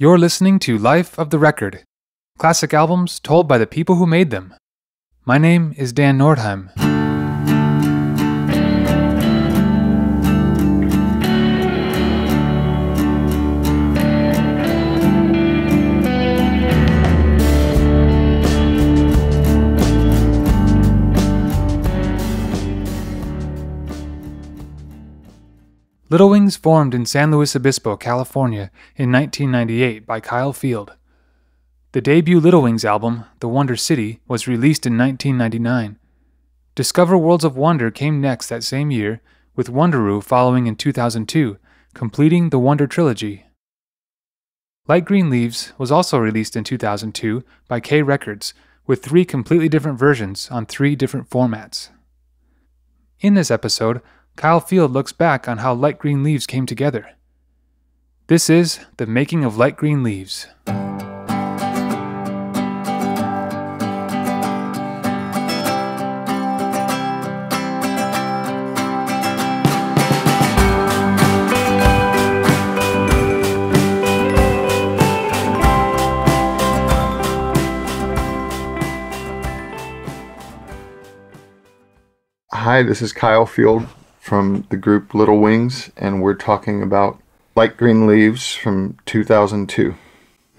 You're listening to Life of the Record, classic albums told by the people who made them. My name is Dan Nordheim. Little Wings formed in San Luis Obispo, California in 1998 by Kyle Field. The debut Little Wings album, The Wonder City, was released in 1999. Discover Worlds of Wonder came next that same year, with Wonderoo following in 2002, completing the Wonder Trilogy. Light Green Leaves was also released in 2002 by K Records, with 3 completely different versions on 3 different formats. In this episode, Kyle Field looks back on how Light Green Leaves came together. This is The Making of Light Green Leaves. Hi, this is Kyle Field from the group Little Wings, and we're talking about Light Green Leaves from 2002.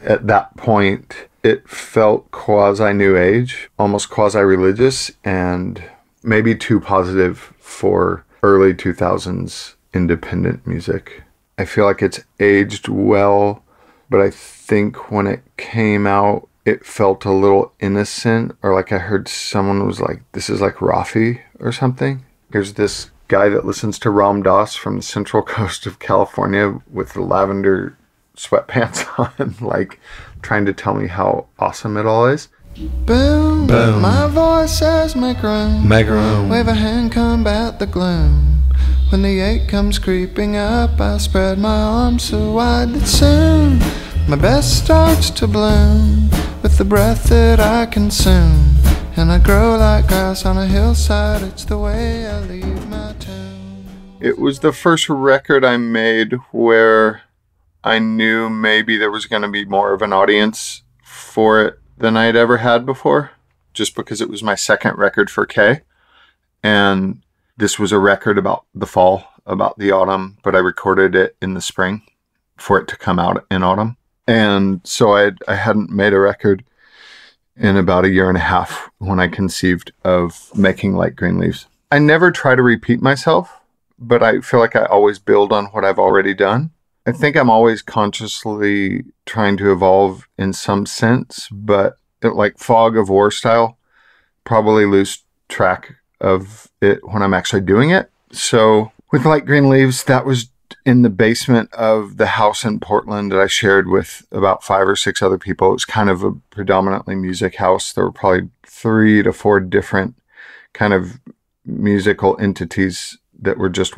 At that point, it felt quasi-new age, almost quasi-religious, and maybe too positive for early 2000s independent music. I feel like it's aged well, but I think when it came out, it felt a little innocent, or like I heard someone was like, this is like Rafi or something. There's this guy that listens to Ram Dass from the central coast of California with the lavender sweatpants on, like trying to tell me how awesome it all is. Boom, boom. My voice says make room. Make room. Wave a hand, combat the gloom. When the ache comes creeping up, I spread my arms so wide that soon my best starts to bloom with the breath that I consume. And I grow like grass on a hillside, it's the way I leave my town. It was the first record I made where I knew maybe there was going to be more of an audience for it than I'd ever had before, just because it was my second record for K. And this was a record about the fall, about the autumn, but I recorded it in the spring for it to come out in autumn. And so I hadn't made a record in about a year and a half when I conceived of making Light Green Leaves. I never try to repeat myself, but I feel like I always build on what I've already done. I think I'm always consciously trying to evolve in some sense, but like Fog of War style, probably lose track of it when I'm actually doing it. So with Light Green Leaves, that was in the basement of the house in Portland that I shared with about 5 or 6 other people. It was kind of a predominantly music house. There were probably 3 to 4 different kind of musical entities that were just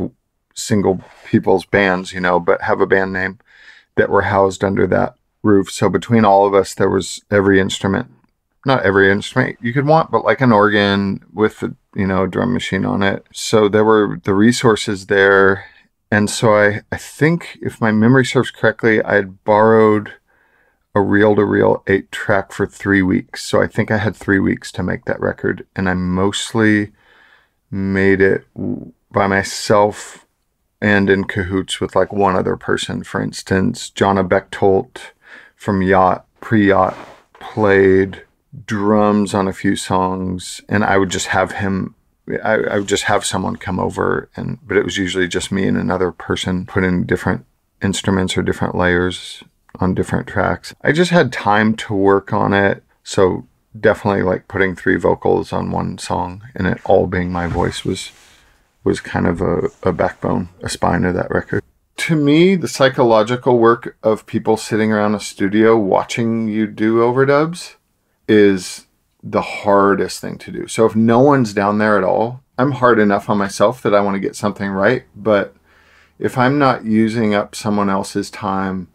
single people's bands, but have a band name, that were housed under that roof. So between all of us, there was every instrument, not every instrument you could want, but like an organ with a, drum machine on it. So there were the resources there. And so I think, if my memory serves correctly, I had borrowed a reel-to-reel 8-track for 3 weeks. So I think I had 3 weeks to make that record. And I mostly made it by myself and in cahoots with like one other person. For instance, Jonna Bechtold from Yacht, pre-Yacht, played drums on a few songs. And I would just have him... I would just have someone come over, but it was usually just me and another person putting different instruments or different layers on different tracks. I just had time to work on it. So definitely like putting 3 vocals on one song and it all being my voice was kind of a backbone, a spine of that record. To me, the psychological work of people sitting around a studio watching you do overdubs is the hardest thing to do. So if no one's down there at all, I'm hard enough on myself that I want to get something right. But if I'm not using up someone else's time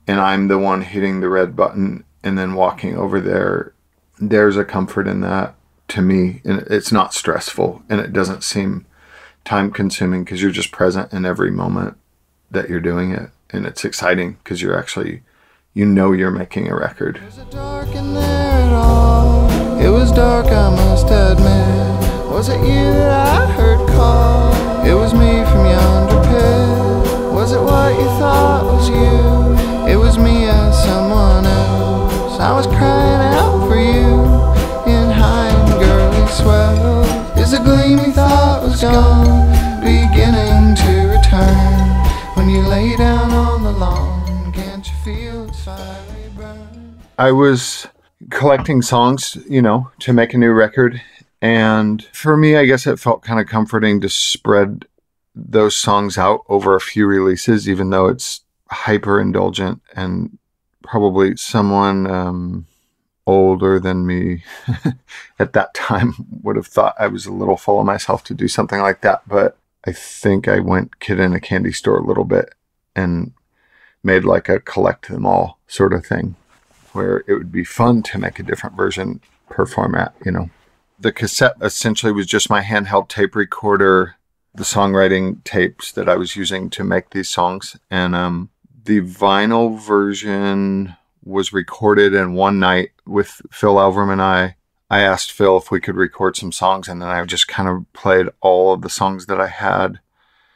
and I'm the one hitting the red button and then walking over there, there's a comfort in that to me. And it's not stressful and it doesn't seem time consuming because you're just present in every moment that you're doing it. And it's exciting because you're actually you know you're making a record. Was it dark in there at all? It was dark, I must admit. Was it you that I heard call? It was me from yonder pit. Was it what you thought was you? It was me as someone else. I was crying out for you in high and girly swell. Is the gleam you thought was gone beginning to return? When you lay down on the lawn, can't you feel its fiery burn? I was collecting songs, to make a new record. And for me, I guess it felt kind of comforting to spread those songs out over a few releases, even though it's hyper indulgent, and probably someone older than me at that time would have thought I was a little full of myself to do something like that. But I think I went kid in a candy store a little bit and made like a collect them all sort of thing, where it would be fun to make a different version per format, The cassette essentially was just my handheld tape recorder, the songwriting tapes that I was using to make these songs. And the vinyl version was recorded in one night with Phil Elverum and I. I asked Phil if we could record some songs, and then I just kind of played all of the songs that I had,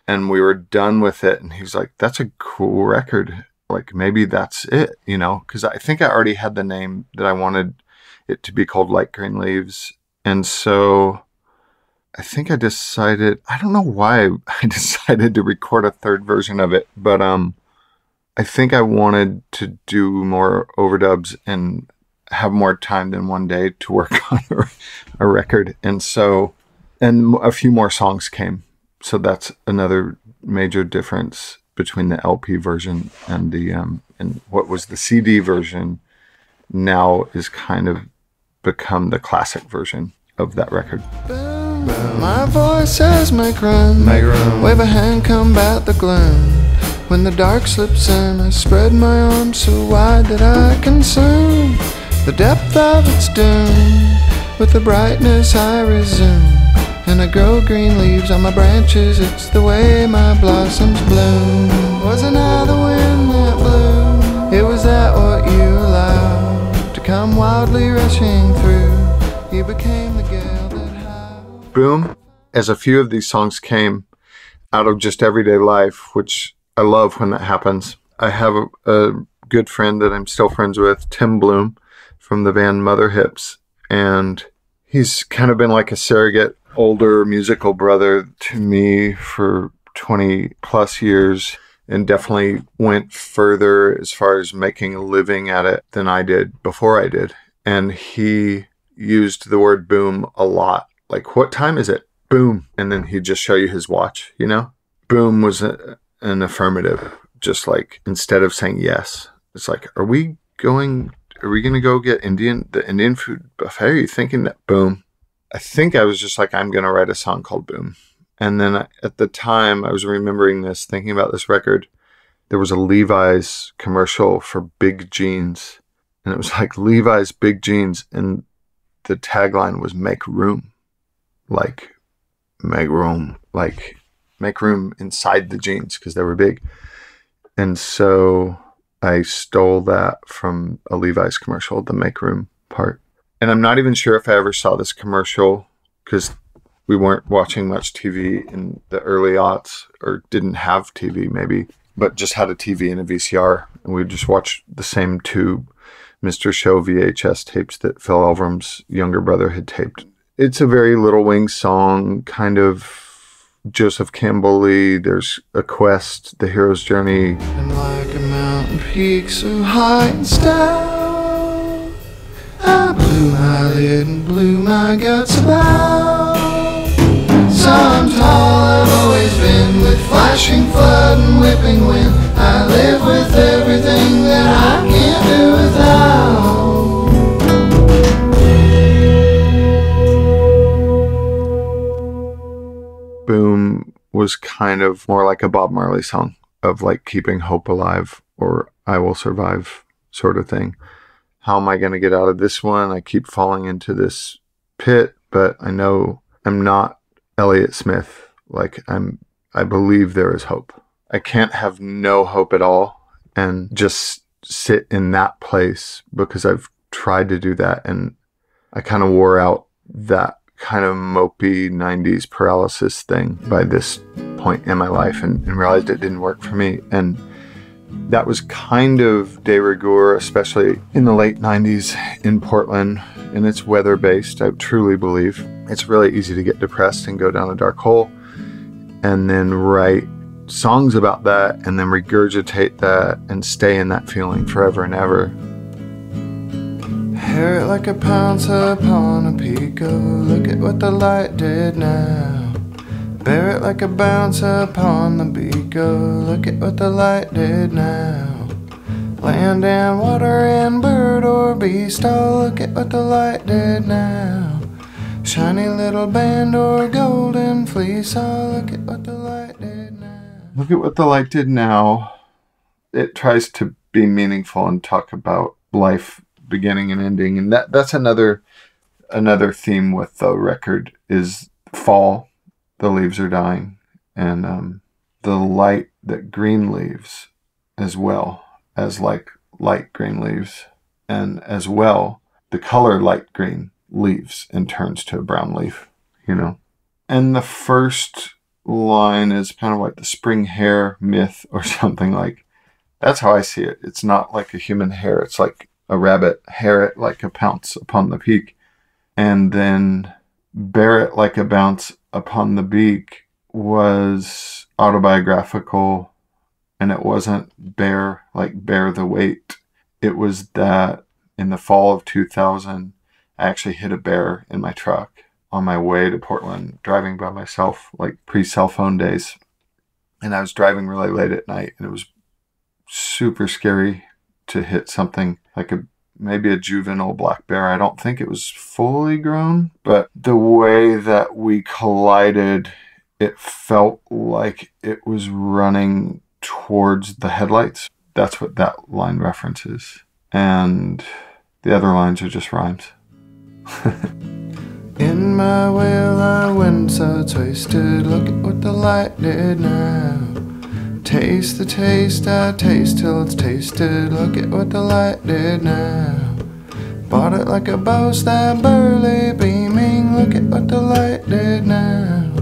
and we were done with it. And he was like, that's a cool record. Like, maybe that's it, because I think I already had the name that I wanted it to be called Light Green Leaves. And so I think I decided, I don't know why I decided to record a third version of it, but I think I wanted to do more overdubs and have more time than one day to work on a record. And a few more songs came. So that's another major difference between the LP version and the and what was the CD version now is kind of become the classic version of that record. Boom, boom. My voice says make room, wave a hand, combat the gloom. When the dark slips in, I spread my arms so wide that I consume the depth of its doom. With the brightness I resume, and I grow green leaves on my branches. It's the way my blossoms bloom. Wasn't I the wind that blew? It was that what you allowed to come wildly rushing through. You became the gale that howled. Boom, as a few of these songs came out of just everyday life, which I love when that happens. I have a good friend that I'm still friends with, Tim Bloom, from the band Mother Hips, and he's kind of been like a surrogate older musical brother to me for 20 plus years, and definitely went further as far as making a living at it than I did before I did. And he used the word boom a lot. Like, what time is it? Boom. And then he'd just show you his watch, Boom was an affirmative, just like, instead of saying yes, it's like, are we going to go get the Indian food buffet? Are you thinking that? Boom. I think I was just like, I'm going to write a song called Boom. And then at the time I was remembering this, thinking about this record, there was a Levi's commercial for big jeans, and it was like Levi's big jeans. And the tagline was make room, like make room inside the jeans because they were big. And so I stole that from a Levi's commercial, the make room part. And I'm not even sure if I ever saw this commercial because we weren't watching much TV in the early aughts, or didn't have TV maybe, but just had a TV and a VCR. And we just watched the same two Mr. Show VHS tapes that Phil Elverum's younger brother had taped. It's a very Little Wings song, kind of Joseph Campbell-y. There's a quest, the hero's journey. And like a mountain peak so high and stout, I blew my lid and blew my guts about. So I'm tall, I've always been, with flashing flood and whipping wind. I live with everything that I can't do without. Boom was kind of more like a Bob Marley song of like keeping hope alive, or I will survive sort of thing. How am I going to get out of this one? I keep falling into this pit, but I know I'm not Elliott Smith. Like, I believe there is hope. I can't have no hope at all and just sit in that place because I've tried to do that, and I kind of wore out that kind of mopey 90s paralysis thing by this point in my life, and realized it didn't work for me. And that was kind of de rigueur, especially in the late 90s in Portland, and it's weather-based. I truly believe it's really easy to get depressed and go down a dark hole, and then write songs about that, and then regurgitate that and stay in that feeling forever and ever. Hear it like a pounce upon a pico. Look at what the light did now. Bear it like a bounce upon the beaco. Look at what the light did now. Land and water and bird or beast, oh, look at what the light did now. Shiny little band or golden fleece, oh, look at what the light did now. Look at what the light did now. It tries to be meaningful and talk about life beginning and ending, and that's another theme with the record is fall. The leaves are dying, and the light that green leaves, as well as like light green leaves, and as well the color light green leaves and turns to a brown leaf, you know. And the first line is kind of like the spring hair myth or something. Like, that's how I see it. It's not like a human hair, it's like a rabbit. Hair it like a pounce upon the peak, and then bear it like a bounce upon the beak was autobiographical, and it wasn't bear the weight. It was that in the fall of 2000, I actually hit a bear in my truck on my way to Portland, driving by myself, like pre-cell phone days. And I was driving really late at night, and it was super scary to hit something like maybe a juvenile black bear. I don't think it was fully grown, but the way that we collided, it felt like it was running towards the headlights. That's what that line references. And the other lines are just rhymes. In my will I went so twisted. Look at what the light did now. Taste the taste, I taste till it's tasted. Look at what the light did now. Bought it like a boast, that burly beaming. Look at what the light did now.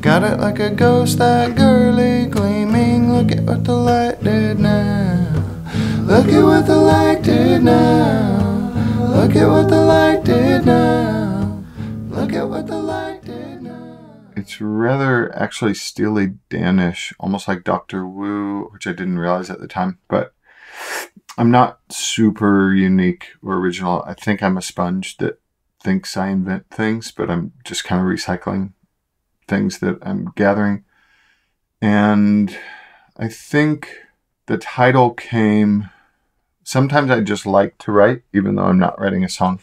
Got it like a ghost, that girly gleaming. Look at what the light did now. Look at what the light did now. Look at what the light did now. Look at what the light did now. It's rather actually Steely Dan-ish, almost like Dr. Wu, which I didn't realize at the time. But I'm not super unique or original. I think I'm a sponge that thinks I invent things, but I'm just kind of recycling things that I'm gathering. And I think the title came... Sometimes I just like to write, even though I'm not writing a song.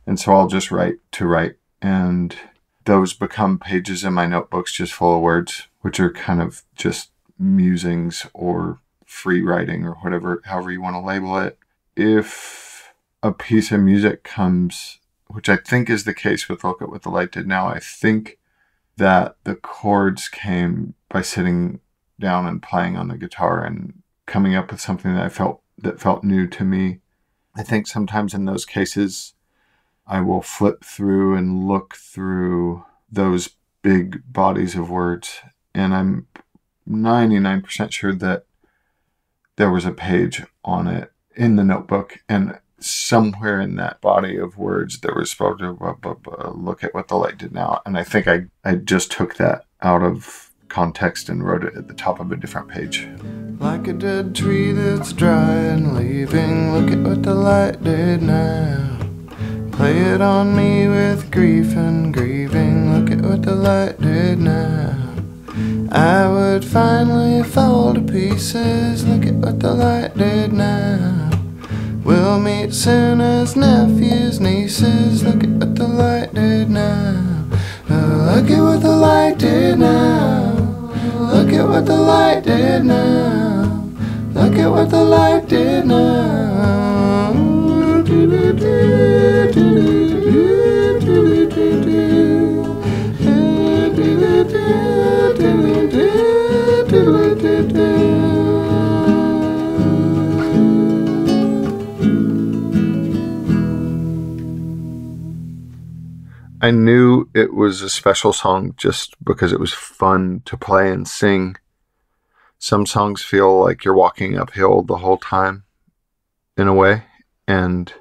And so I'll just write to write. And those become pages in my notebooks just full of words, which are kind of just musings or free writing or whatever, however you want to label it. If a piece of music comes, which I think is the case with Look at What the Light Did Now, I think that the chords came by sitting down and playing on the guitar and coming up with something that felt new to me. I think sometimes in those cases, I will flip through and look through those big bodies of words, and I'm 99% sure that there was a page on it in the notebook, and somewhere in that body of words there was supposed to look at what the light did now. And I think I just took that out of context and wrote it at the top of a different page. Like a dead tree that's dry and leaving, look at what the light did now. Play it on me with grief and grieving, look at what the light did now. I would finally fall to pieces, look at what the light did now. We'll meet soon as nephews, nieces, look at what the light did now. Look at what the light did now. Look at what the light did now. Look at what the light did now. I knew it was a special song just because it was fun to play and sing. Some songs feel like you're walking uphill the whole time in a way, and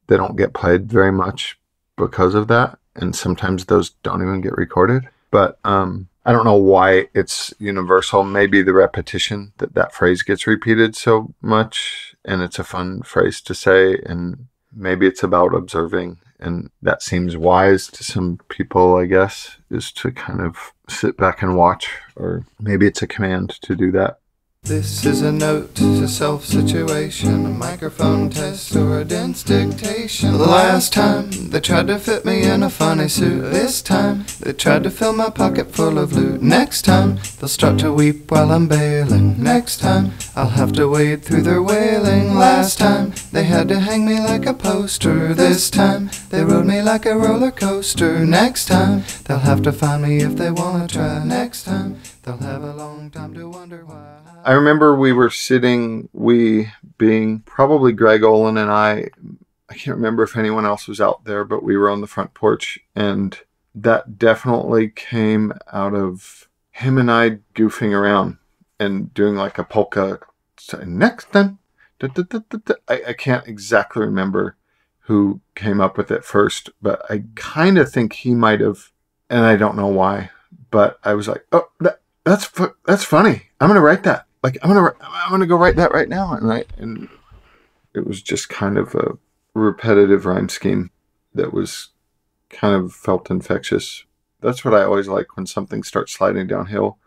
they don't get played very much because of that. And sometimes those don't even get recorded. But I don't know why it's universal. Maybe the repetition that phrase gets repeated so much, and it's a fun phrase to say, and maybe it's about observing, and that seems wise to some people, I guess, is to kind of sit back and watch, or maybe it's a command to do that. This is a note to self-situation, a microphone test or a dense dictation. The last time they tried to fit me in a funny suit. This time they tried to fill my pocket full of loot. Next time they'll start to weep while I'm bailing. Next time I'll have to wade through their wailing. Last time they had to hang me like a poster. This time they rode me like a roller coaster. Next time they'll have to find me if they wanna try. Next time they'll have a long time to wonder why. I remember we were sitting, we being probably Greg Olin and I can't remember if anyone else was out there, but we were on the front porch, and that definitely came out of him and I goofing around and doing like a polka. Next time, I can't exactly remember who came up with it first, but I kind of think he might have, and I don't know why, but I was like, oh, that's funny. I'm gonna write that. Like I'm gonna go write that right now, and it was just kind of a repetitive rhyme scheme that was kind of felt infectious. That's what I always like when something starts sliding downhill.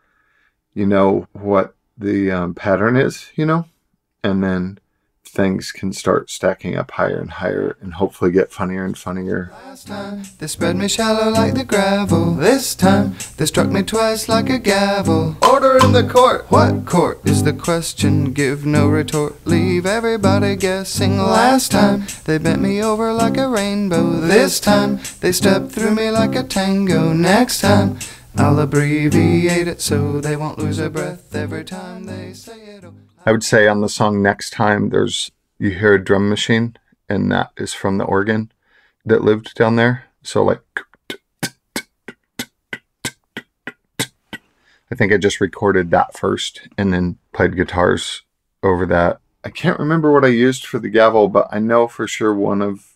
You know what the pattern is, and then things can start stacking up higher and higher and hopefully get funnier and funnier. Last time they spread me shallow like the gravel. This time they struck me twice like a gavel. Order in the court. What court is the question? Give no retort. Leave everybody guessing. Last time they bent me over like a rainbow. This time they stepped through me like a tango. Next time I'll abbreviate it so they won't lose their breath every time they say it. I would say on the song Next Time, you hear a drum machine, and that is from the organ that lived down there. So like, I think I just recorded that first and then played guitars over that. I can't remember what I used for the gavel, but I know for sure one of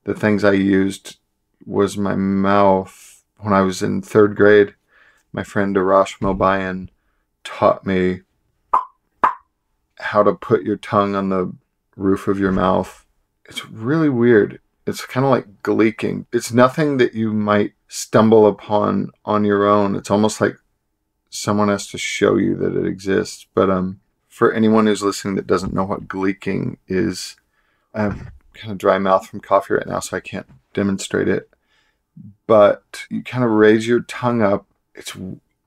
the things I used was my mouth. When I was in 3rd grade, my friend Arash Mobayan taught me how to put your tongue on the roof of your mouth. It's really weird. It's kind of like gleeking. It's nothing that you might stumble upon on your own. It's almost like someone has to show you that it exists. But for anyone who's listening that doesn't know what gleeking is, I have kind of dry mouth from coffee right now, so I can't demonstrate it. But you kind of raise your tongue up. It's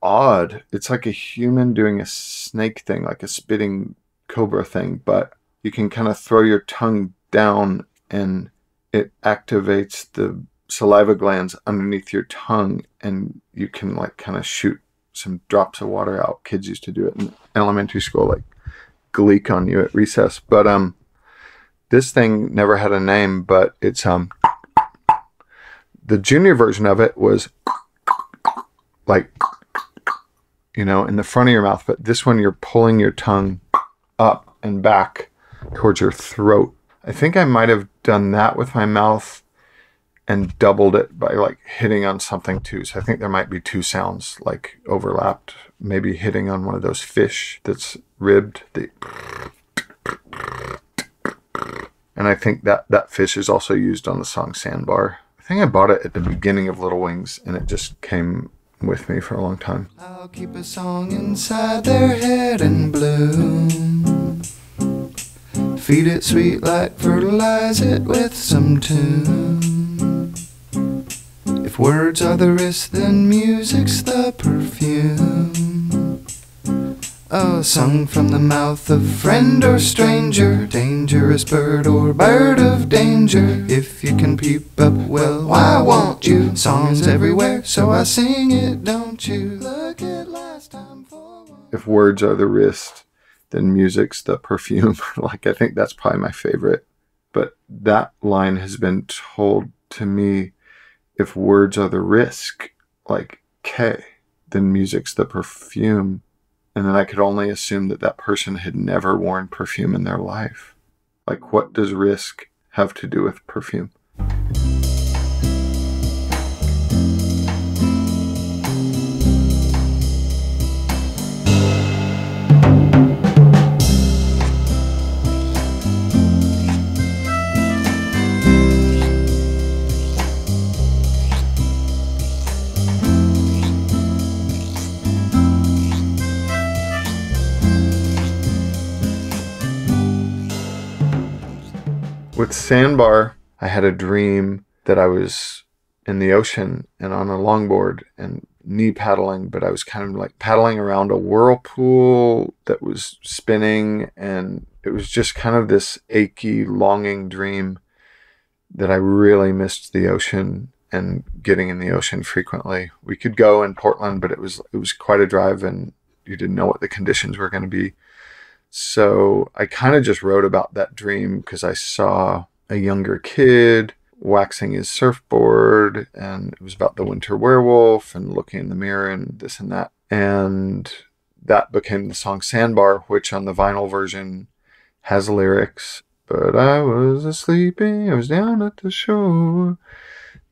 odd. It's like a human doing a snake thing, like a spitting cobra thing, but you can kind of throw your tongue down and it activates the saliva glands underneath your tongue, and you can like kind of shoot some drops of water out. Kids used to do it in elementary school, like gleek on you at recess. But this thing never had a name, but it's the junior version of it was like, in the front of your mouth, but this one you're pulling your tongue up and back towards your throat. I think I might have done that with my mouth and doubled it by like hitting on something too. So I think there might be 2 sounds like overlapped, maybe hitting on one of those fish that's ribbed. And I think that fish is also used on the song Sandbar. I think I bought it at the beginning of Little Wings, and it just came with me for a long time. I'll keep a song inside their head and bloom. Feed it sweet light, fertilize it with some tune. If words are the wrist, then music's the perfume. A song from the mouth of friend or stranger, dangerous bird or bird of danger. If you can peep up, well, why won't you? Songs everywhere, so I sing it, don't you? Look at last time for one. If words are the wrist, then music's the perfume. Like, I think that's probably my favorite. But that line has been told to me if words are the risk, like K, then music's the perfume. And then I could only assume that that person had never worn perfume in their life. Like, what does risk have to do with perfume? With Sandbar, I had a dream that I was in the ocean and on a longboard and knee paddling, but I was kind of like paddling around a whirlpool that was spinning, and it was just kind of this achy, longing dream that I really missed the ocean and getting in the ocean frequently. We could go in Portland, but it was quite a drive, and you didn't know what the conditions were going to be. So I kind of just wrote about that dream because I saw a younger kid waxing his surfboard, and it was about the winter werewolf and looking in the mirror and this and that. And that became the song Sandbar, which on the vinyl version has lyrics. But I was sleeping, I was down at the shore.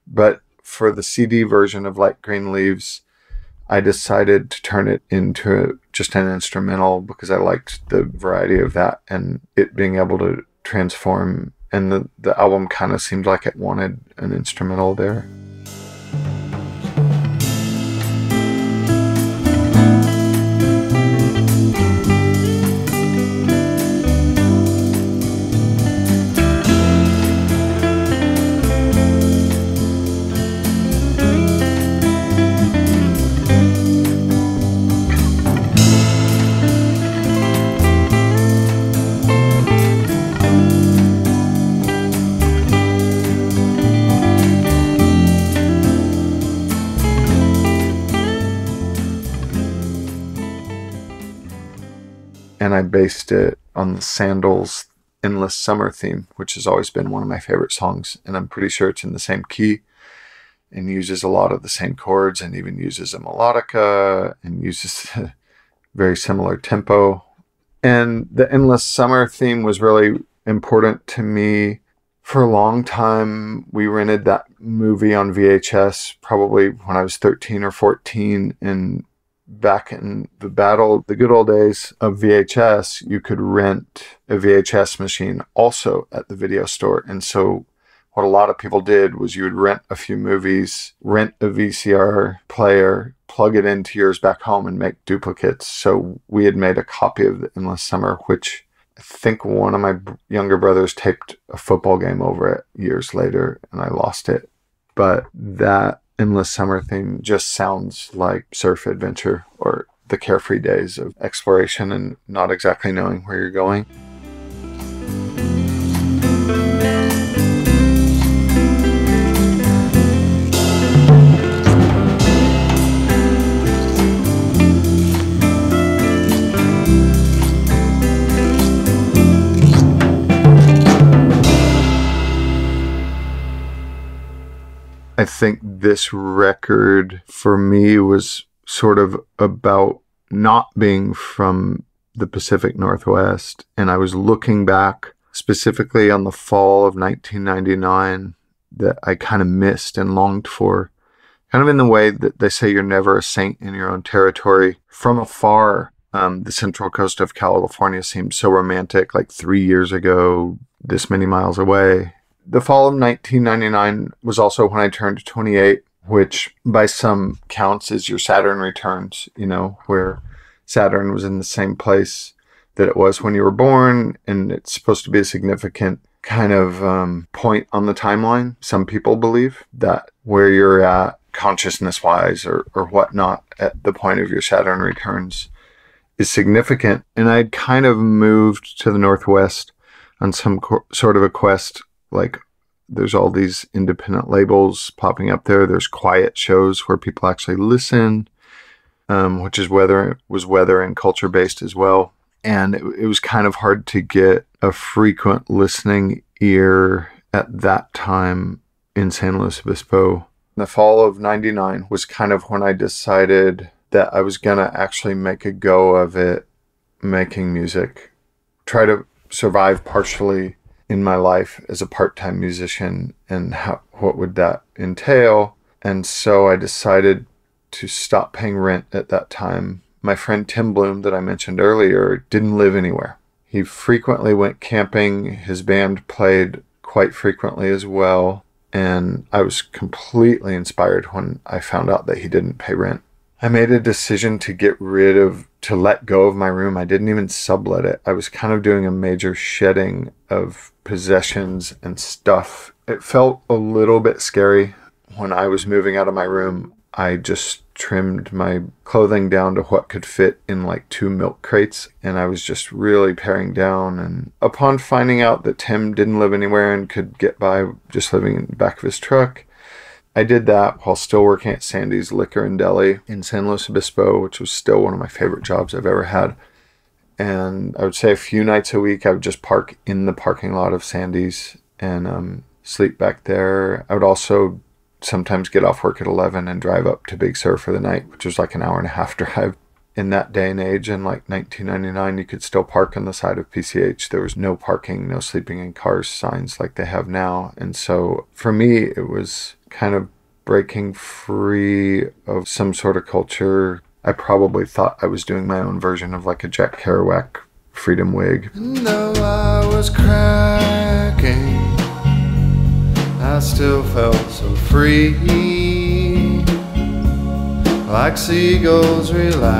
But for the CD version of Light Green Leaves, I decided to turn it into just an instrumental because I liked the variety of that and it being able to transform. And the album kind of seemed like it wanted an instrumental there. And I based it on the Sandals' Endless Summer theme, which has always been one of my favorite songs. And I'm pretty sure it's in the same key and uses a lot of the same chords and even uses a melodica and uses a very similar tempo. And the Endless Summer theme was really important to me. For a long time, we rented that movie on VHS, probably when I was 13 or 14, and back in the good old days of VHS, you could rent a VHS machine also at the video store. And so what a lot of people did was you would rent a few movies, rent a VCR player, plug it into yours back home and make duplicates. So we had made a copy of the Endless Summer, which I think one of my younger brothers taped a football game over it years later and I lost it. But that Endless Summer theme just sounds like surf adventure or the carefree days of exploration and not exactly knowing where you're going. I think this record for me was sort of about not being from the Pacific Northwest. And I was looking back specifically on the fall of 1999 that I kind of missed and longed for. Kind of in the way that they say you're never a saint in your own territory. From afar, the Central Coast of California seemed so romantic, like 3 years ago, this many miles away. The fall of 1999 was also when I turned 28, which by some counts is your Saturn returns, where Saturn was in the same place that it was when you were born, and it's supposed to be a significant kind of point on the timeline. Some people believe that where you're at consciousness-wise or whatnot at the point of your Saturn returns is significant. And I'd kind of moved to the Northwest on some sort of a quest. Like, there's all these independent labels popping up there. There's quiet shows where people actually listen, which is weather and culture based as well. And it was kind of hard to get a frequent listening ear at that time in San Luis Obispo. The fall of 99 was kind of when I decided that I was going to actually make a go of it, making music, try to survive partially in my life as a part-time musician, and what would that entail. And so I decided to stop paying rent at that time. My friend Tim Bloom that I mentioned earlier didn't live anywhere. He frequently went camping. His band played quite frequently as well. And I was completely inspired when I found out that he didn't pay rent. I made a decision to let go of my room. I didn't even sublet it. I was kind of doing a major shedding of possessions and stuff. It felt a little bit scary. When I was moving out of my room, I just trimmed my clothing down to what could fit in like 2 milk crates. And I was just really paring down. And upon finding out that Tim didn't live anywhere and could get by just living in the back of his truck, I did that while still working at Sandy's Liquor and Deli in San Luis Obispo, which was still one of my favorite jobs I've ever had. And I would say a few nights a week, I would just park in the parking lot of Sandy's and sleep back there. I would also sometimes get off work at 11 and drive up to Big Sur for the night, which was like an hour and a half drive. In that day and age, in like 1999, you could still park on the side of PCH. There was no parking, no sleeping in cars signs like they have now. And so for me, it was kind of breaking free of some sort of culture. I probably thought I was doing my own version of like a Jack Kerouac freedom wig. And though I was cracking, I still felt so free, like seagulls relaxing,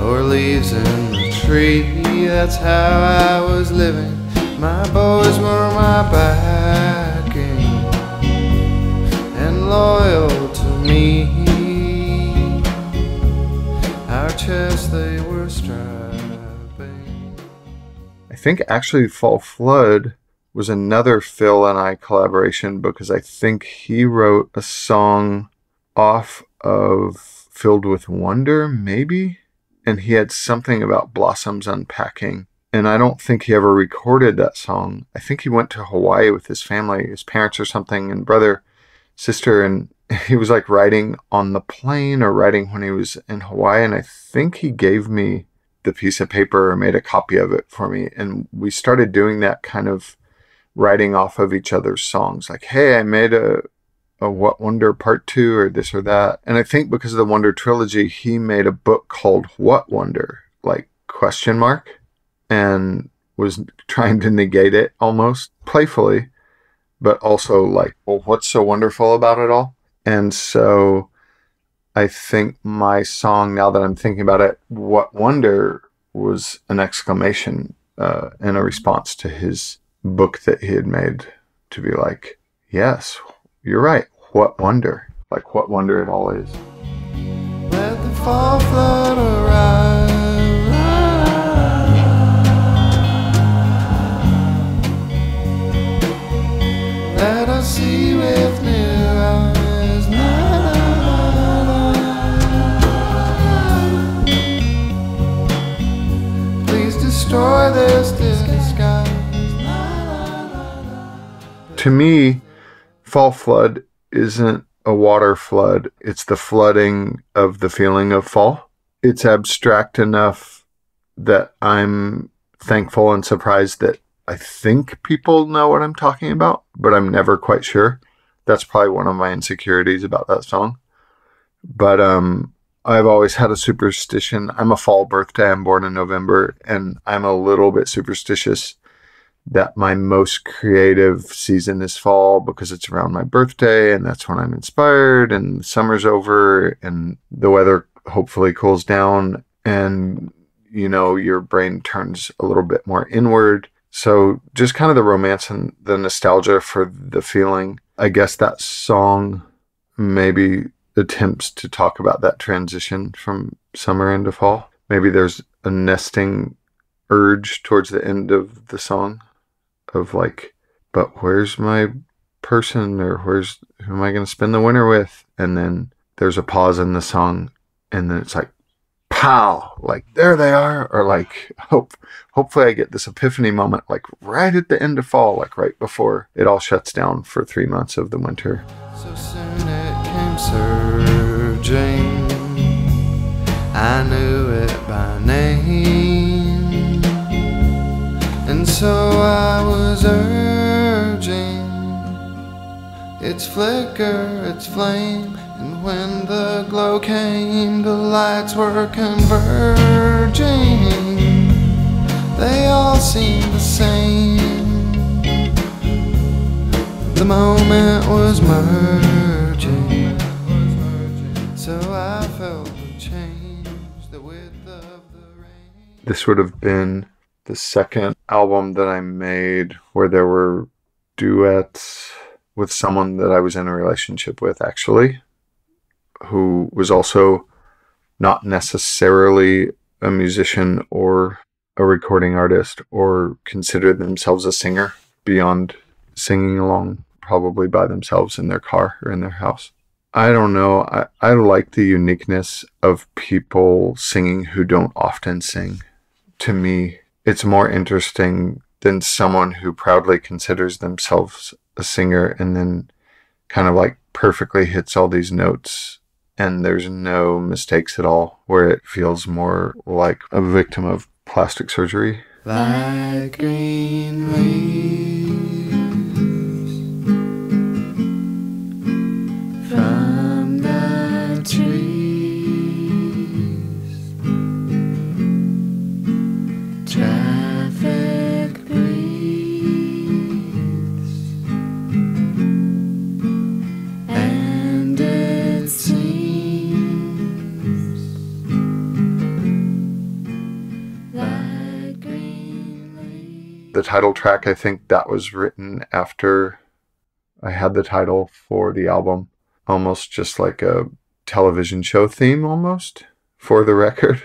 or leaves in the tree. That's how I was living. My boys were my backing and loyal to me. Our chests they were strapping. I think actually Fall Flood was another Phil and I collaboration, because I think he wrote a song off of Filled with Wonder, maybe? And he had something about blossoms unpacking. And I don't think he ever recorded that song. I think he went to Hawaii with his family, his parents or something, and brother, sister, and he was like writing on the plane or writing when he was in Hawaii. And I think he gave me the piece of paper or made a copy of it for me. And we started doing that kind of writing off of each other's songs. Like, hey, I made a What Wonder Part 2 or this or that. And I think because of the Wonder trilogy, he made a book called What Wonder, like question mark, and was trying to negate it almost playfully, but also like, well, what's so wonderful about it all? And so I think my song, now that I'm thinking about it, What Wonder, was an exclamation and a response to his book that he had made, to be like, yes, you're right. What wonder. Like, what wonder it all is. Let the fall flood arrive. Let us see with new eyes. Please destroy this disguise. To me, Fall Flood isn't a water flood. It's the flooding of the feeling of fall. It's abstract enough that I'm thankful and surprised that I think people know what I'm talking about, but I'm never quite sure. That's probably one of my insecurities about that song. But I've always had a superstition. I'm a fall birthday. I'm born in November, and I'm a little bit superstitious that my most creative season is fall, because it's around my birthday and that's when I'm inspired, and the summer's over and the weather hopefully cools down and, you know, your brain turns a little bit more inward. So just kind of the romance and the nostalgia for the feeling. I guess that song maybe attempts to talk about that transition from summer into fall. Maybe there's a nesting urge towards the end of the song of like, but where's my person, or who am I going to spend the winter with? And then there's a pause in the song, and then it's like, pow, like there they are, or like hopefully I get this epiphany moment like right at the end of fall, like right before it all shuts down for 3 months of the winter. So soon it came surging, I knew it by name, and so I was urging its flicker, its flame. And when the glow came, the lights were converging. They all seemed the same. The moment was merging. So I felt the change, the width of the rain. This would have been the second album that I made where there were duets with someone that I was in a relationship with, actually, who was also not necessarily a musician or a recording artist or considered themselves a singer beyond singing along probably by themselves in their car or in their house. I don't know. I like the uniqueness of people singing who don't often sing. To me, it's more interesting than someone who proudly considers themselves a singer and then kind of like perfectly hits all these notes and there's no mistakes at all, where it feels more like a victim of plastic surgery. Like green leaves from the trees, traffic breathes, and it seems like green leaves. The title track, I think that was written after I had the title for the album, almost just like a television show theme almost for the record.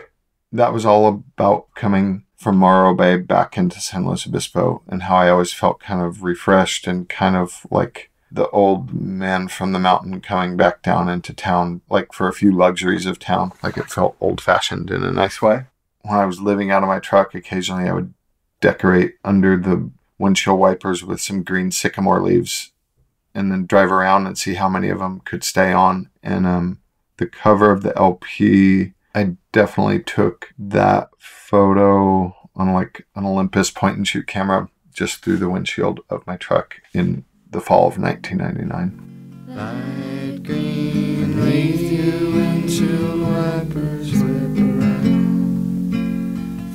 That was all about coming from Morro Bay back into San Luis Obispo and how I always felt kind of refreshed and kind of like the old man from the mountain coming back down into town, like for a few luxuries of town. Like it felt old-fashioned in a nice way. When I was living out of my truck, occasionally I would decorate under the windshield wipers with some green sycamore leaves and then drive around and see how many of them could stay on. And the cover of the LP, I definitely took that photo on like an Olympus point and shoot camera just through the windshield of my truck in the fall of 1999. Light green leaves, you windshield wipers whip around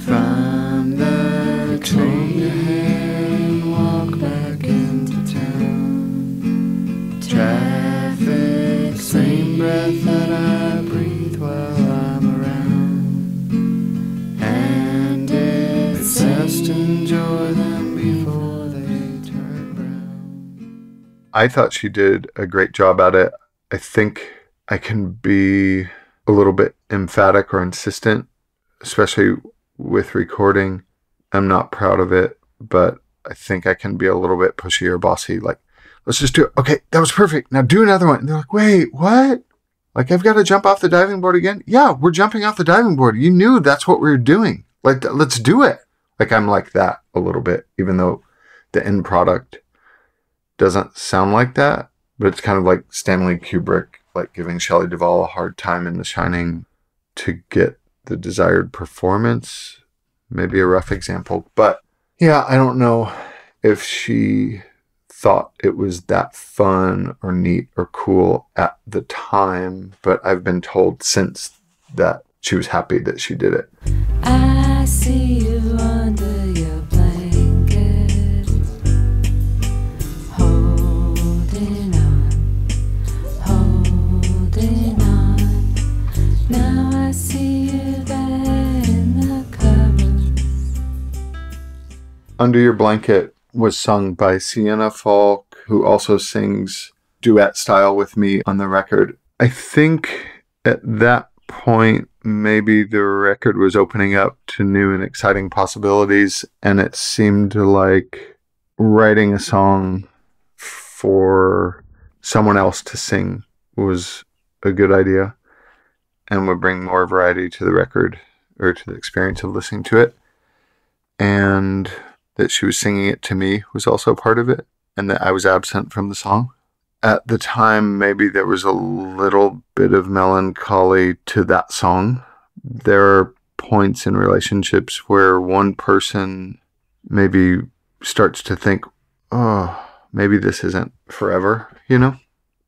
from the tree and walk back into town. Traffic, same breath that I breathe while I'm around, and it's best to enjoy them before they turn brown. I thought she did a great job at it. I think I can be a little bit emphatic or insistent, especially with recording. I'm not proud of it, but I think I can be a little bit pushy or bossy. Like, let's just do it. Okay, that was perfect. Now do another one. And they're like, wait, what? Like, I've got to jump off the diving board again? Yeah, we're jumping off the diving board. You knew that's what we were doing. Like, let's do it. Like, I'm like that a little bit, even though the end product doesn't sound like that. But it's kind of like Stanley Kubrick, like giving Shelley Duvall a hard time in The Shining to get the desired performance. Maybe a rough example. But yeah, I don't know if she thought it was that fun or neat or cool at the time, but I've been told since that she was happy that she did it. I see you under your blanket, holding on. Now I see you there in the covers. Under Your Blanket was sung by Sienna Falk, who also sings duet style with me on the record. I think at that point, maybe the record was opening up to new and exciting possibilities, and it seemed like writing a song for someone else to sing was a good idea. and would bring more variety to the record or to the experience of listening to it. And that she was singing it to me was also part of it, and that I was absent from the song. At the time, maybe there was a little bit of melancholy to that song. There are points in relationships where one person maybe starts to think, oh, maybe this isn't forever, you know?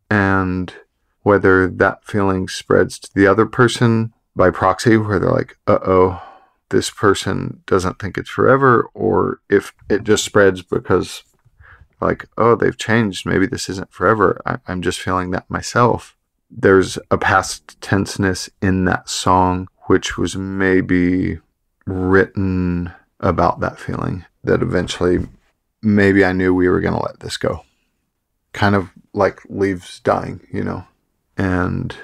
And whether that feeling spreads to the other person by proxy, where they're like, uh-oh, this person doesn't think it's forever, or if it just spreads because like, oh, they've changed, maybe this isn't forever. I'm just feeling that myself. There's a past tenseness in that song, which was maybe written about that feeling, that eventually maybe I knew we were going to let this go. Kind of like leaves dying, you know? And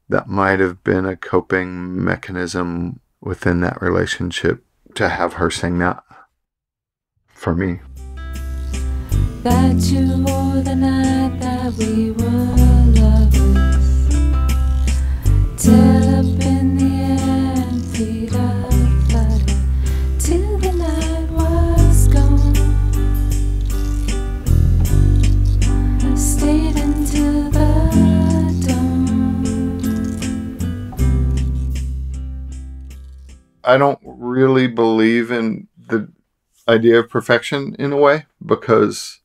that might have been a coping mechanism within that relationship to have her sing that for me. That you wore the night that we were lovers, till up in the air and feet of flutter, till the night was gone. I stayed until the dawn. I don't really believe in the idea of perfection in a way, because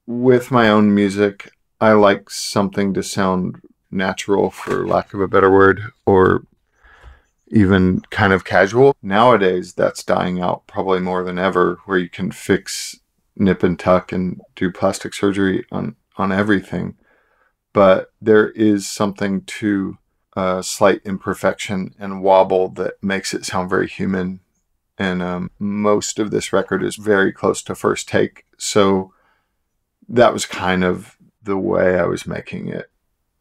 with my own music, I like something to sound natural, for lack of a better word, or even kind of casual. Nowadays, that's dying out probably more than ever, where you can fix, nip and tuck, and do plastic surgery on everything. But there is something to slight imperfection and wobble that makes it sound very human. And most of this record is very close to first take. So that was kind of the way I was making it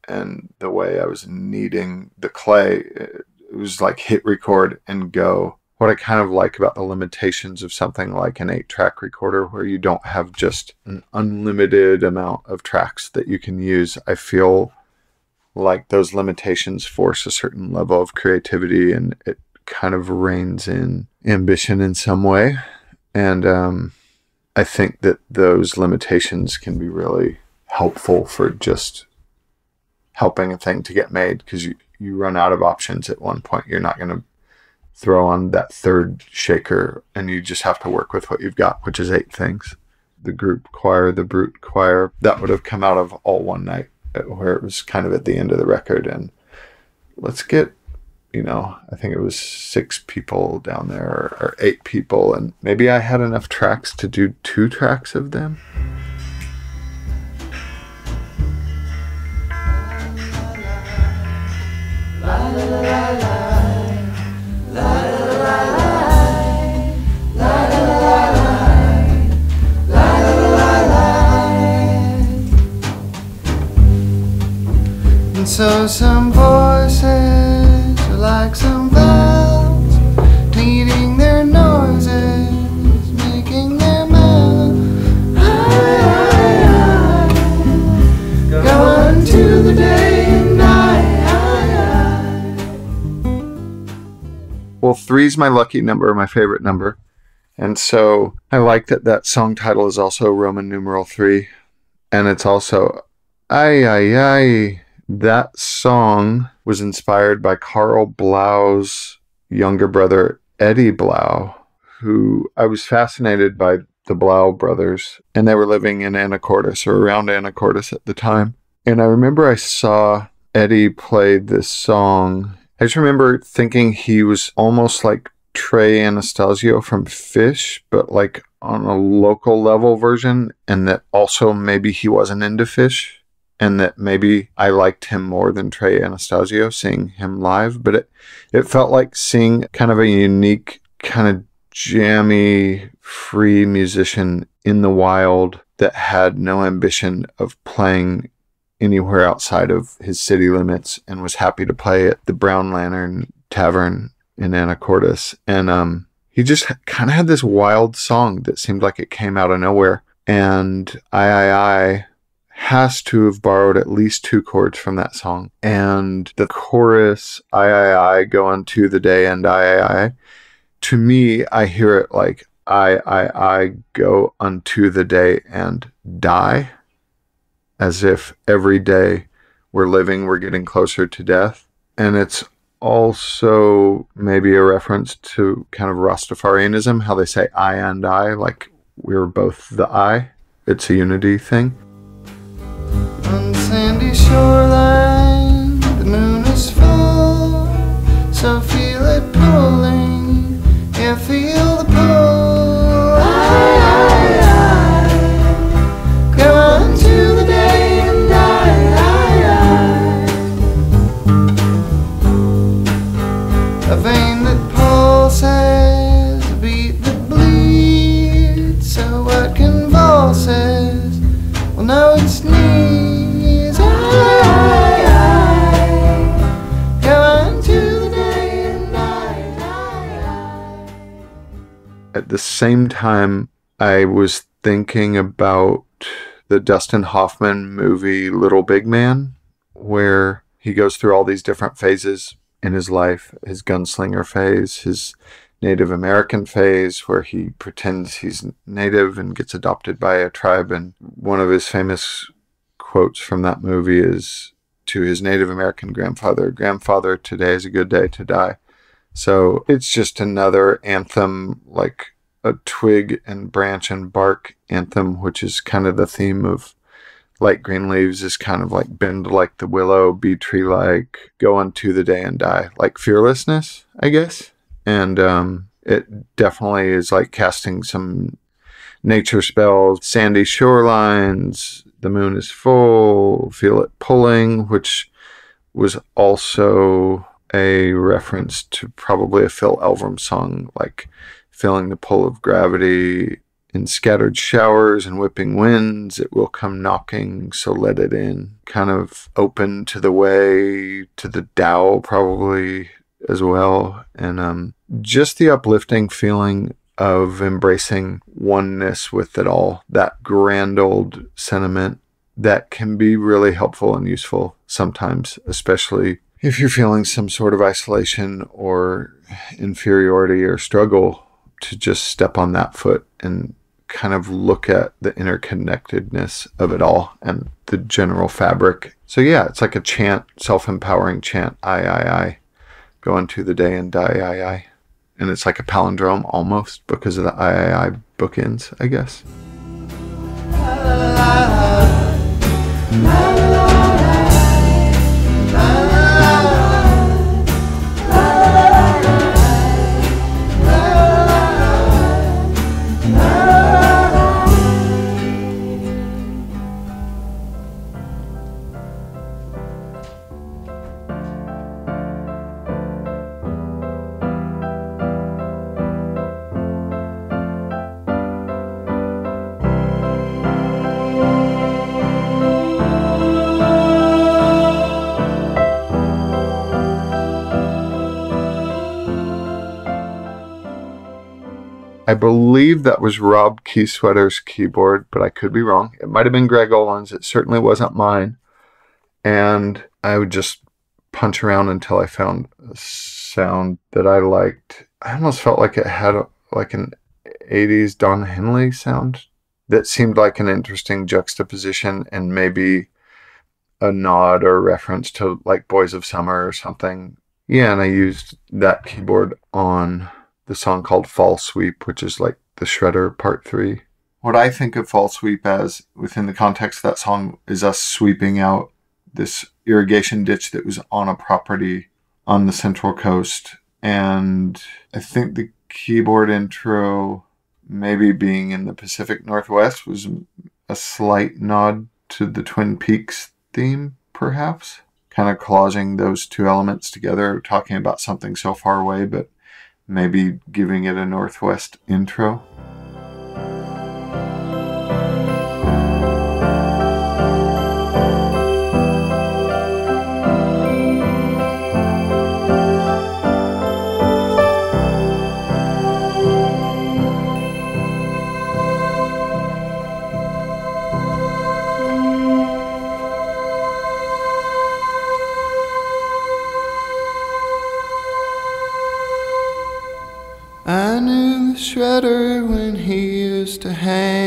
and the way I was kneading the clay. It was like hit record and go. What I kind of like about the limitations of something like an 8-track recorder, where you don't have just an unlimited amount of tracks that you can use, I feel like those limitations force a certain level of creativity, and it kind of reins in ambition in some way. And I think that those limitations can be really helpful for just helping a thing to get made, because you run out of options at one point. You're not going to throw on that third shaker, and you just have to work with what you've got, which is 8 things. The group choir, the brute choir, that would have come out of All One Night, where it was kind of at the end of the record. And let's get, I think it was 6 people down there, or 8 people, and maybe I had enough tracks to do 2 tracks of them. And so some voices are like some valves, needing their noises, making their mouth. Going to the day and night. Well, 3's my lucky number, my favorite number. And so I like that song title is also Roman numeral 3. And it's also Ay, ay, ay. That song was inspired by Carl Blau's younger brother, Eddie Blau, who I was fascinated by the Blau brothers, and they were living in Anacortes, or around Anacortes at the time. And I remember I saw Eddie play this song. I just remember thinking he was almost like Trey Anastasio from Fish, but like on a local level version, and that also maybe he wasn't into Fish. And that maybe I liked him more than Trey Anastasio, seeing him live. But it felt like seeing kind of a unique, kind of jammy, free musician in the wild that had no ambition of playing anywhere outside of his city limits, and was happy to play at the Brown Lantern Tavern in Anacortes. And he just kind of had this wild song that seemed like it came out of nowhere. And I has to have borrowed at least 2 chords from that song. And the chorus, I, go unto the day and I. To me, I hear it like I go unto the day and die, as if every day we're living, we're getting closer to death. And it's also maybe a reference to kind of Rastafarianism, how they say I and I, like we're both the I. It's a unity thing. On the sandy shoreline, the moon is full, so feel it pulling, yeah, feel the pull. I go on to the day and a vein that pulses, a beat that bleeds, so what convulses? Well, no, it's knees. I go on to the day and I. At the same time, I was thinking about the Dustin Hoffman movie Little Big Man, where he goes through all these different phases in his life, his gunslinger phase, his Native American phase, where he pretends he's Native and gets adopted by a tribe. And one of his famous quotes from that movie is to his Native American grandfather, "Grandfather, today is a good day to die." So it's just another anthem, like a twig and branch and bark anthem, which is kind of the theme of Light Green Leaves, is kind of like bend like the willow, be tree like, go unto the day and die, like fearlessness, I guess. And it definitely is like casting some nature spells, sandy shorelines, the moon is full, feel it pulling, which was also a reference to probably a Phil Elverum song, like feeling the pull of gravity. In scattered showers and whipping winds, it will come knocking, so let it in. Kind of open to the way, to the Tao probably as well. And just the uplifting feeling of embracing oneness with it all. That grand old sentiment that can be really helpful and useful sometimes, especially if you're feeling some sort of isolation or inferiority or struggle, to just step on that foot and kind of look at the interconnectedness of it all and the general fabric. So yeah, it's like a chant, self-empowering chant, I, go into the day and die, I. And it's like a palindrome almost because of the I bookends, I guess. I believe that was Rob Keysweater's keyboard, but I could be wrong. It might have been Greg Olin's. It certainly wasn't mine. And I would just punch around until I found a sound that I liked. I almost felt like it had like an 80s Don Henley sound that seemed like an interesting juxtaposition and maybe a nod or reference to like Boys of Summer or something. Yeah, and I used that keyboard on the song called Fall Sweep, which is like the Shredder Part 3. What I think of Fall Sweep as, within the context of that song, is us sweeping out this irrigation ditch that was on a property on the Central Coast. And I think the keyboard intro, maybe being in the Pacific Northwest, was a slight nod to the Twin Peaks theme, perhaps. Kind of collaging those two elements together, talking about something so far away, but maybe giving it a Northwest intro.